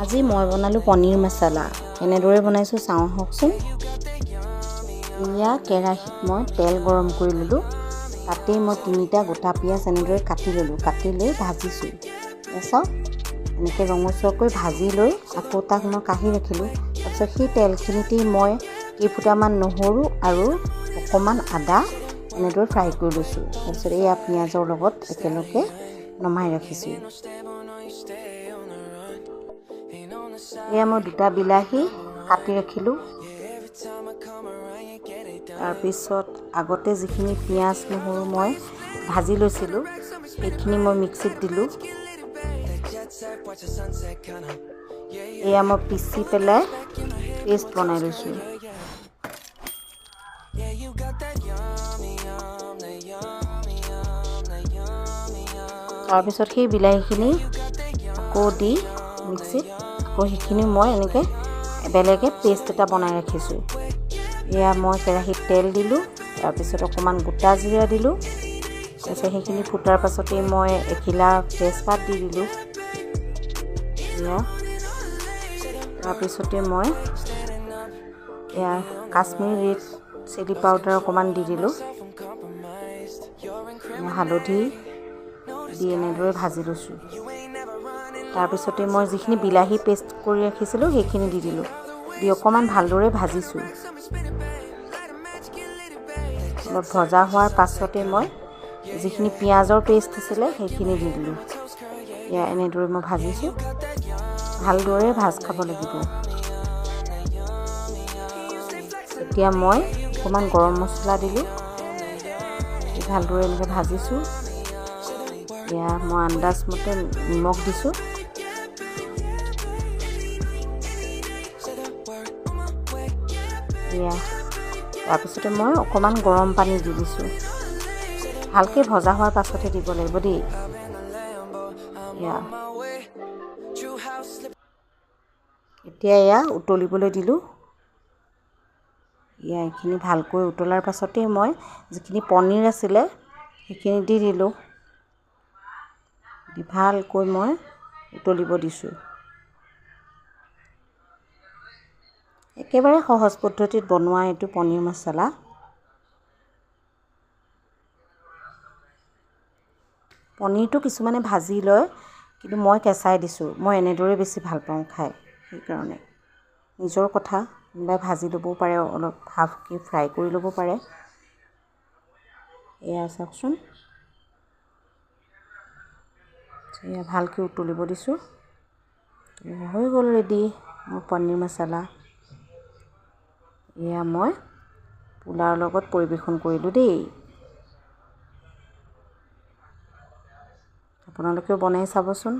আজি মই বনালোঁ পনীৰ মছলা। কেনেদৰে বনাইছোঁ চাওঁ আহকচোন। এয়া কেৰাহীত মই তেল গৰম কৰি ল'লোঁ। তাতেই মই 3টা গোটা পিঁয়াজ এনেদৰে কাটি ল'লোঁ। কাটি লৈ ভাজিছোঁ। চাওক এনেকৈ ৰঙচুৱাকৈ ভাজি লৈ আকৌ তাক মই কাঢ়ি ৰাখিলোঁ। তাৰপিছত সেই তেলখিনিতেই মই কেইফুটামান নহৰু আৰু অকণমান আদা এনেদৰে ফ্ৰাই কৰি লৈছোঁ। তাৰপিছত এয়া পিঁয়াজৰ লগত একেলগে নমাই ৰাখিছোঁ। এয়া মই 2টা বিলাহী কাটি ৰাখিলোঁ। তাৰপিছত আগতে যিখিনি পিঁয়াজ নহৰু মই ভাজি লৈছিলোঁ সেইখিনি মই মিক্সিত দিলোঁ। এয়া মই পিচি পেলাই পেষ্ট বনাই লৈছোঁ। তাৰপিছত সেই বিলাহীখিনি আকৌ দি মিক্সিত আকৌ সেইখিনি মই এনেকৈ বেলেগে পেষ্ট এটা বনাই ৰাখিছোঁ। এয়া মই কেৰাহীত তেল দিলোঁ। তাৰপিছত অকণমান গোটা জিৰা দিলোঁ। তাৰপিছত সেইখিনি ফুটাৰ পাছতেই মই এখিলা তেজপাত দি দিলোঁ। এয়া তাৰপিছতে মই এয়া কাশ্মীৰী ৰেড চিলি পাউডাৰ অকণমান দি দিলোঁ। হালধি দি এনেদৰে ভাজি লৈছোঁ। তাৰপিছতে মই যিখিনি বিলাহী পেষ্ট কৰি ৰাখিছিলোঁ সেইখিনি দি দিলোঁ। দি অকণমান ভালদৰে ভাজিছোঁ। অলপ ভজা হোৱাৰ পাছতে মই যিখিনি পিঁয়াজৰ পেষ্ট আছিলে সেইখিনি দি দিলোঁ। এয়া এনেদৰে মই ভাজিছোঁ। ভালদৰে ভাজ খাব লাগিব। এতিয়া মই অকণমান গৰম মছলা দিলোঁ। ভালদৰে এনেকৈ ভাজিছোঁ। এয়া মই আন্দাজমতে নিমখ দিছোঁ। এয়া তাৰপিছতে মই অকণমান গৰম পানী দি দিছোঁ। ভালকৈ ভজা হোৱাৰ পাছতহে দিব লাগিব দেই। এতিয়া এয়া উতলিবলৈ দিলোঁ। এয়া এইখিনি ভালকৈ উতলাৰ পাছতেই মই যিখিনি পনীৰ আছিলে সেইখিনি দি দিলোঁ। দি ভালকৈ মই উতলিব দিছোঁ। একেবাৰে সহজ পদ্ধতিত বনোৱা এইটো পনীৰ মছলা। পনীৰটো কিছুমানে ভাজি লয়, কিন্তু মই কেঁচাই দিছোঁ। মই এনেদৰে বেছি ভাল পাওঁ খাই। সেইকাৰণে নিজৰ কথা, কোনোবাই ভাজি ল'বও পাৰে, অলপ হাফকৈ ফ্ৰাই কৰি ল'ব পাৰে। এয়া চাওকচোন। এয়া ভালকৈ উতলিব দিছোঁ। হৈ গ'ল ৰেডি মোৰ পনীৰ মছলা। এয়া মই পোলাওৰ লগত পৰিৱেশন কৰিলোঁ দেই। আপোনালোকেও বনাই চাবচোন।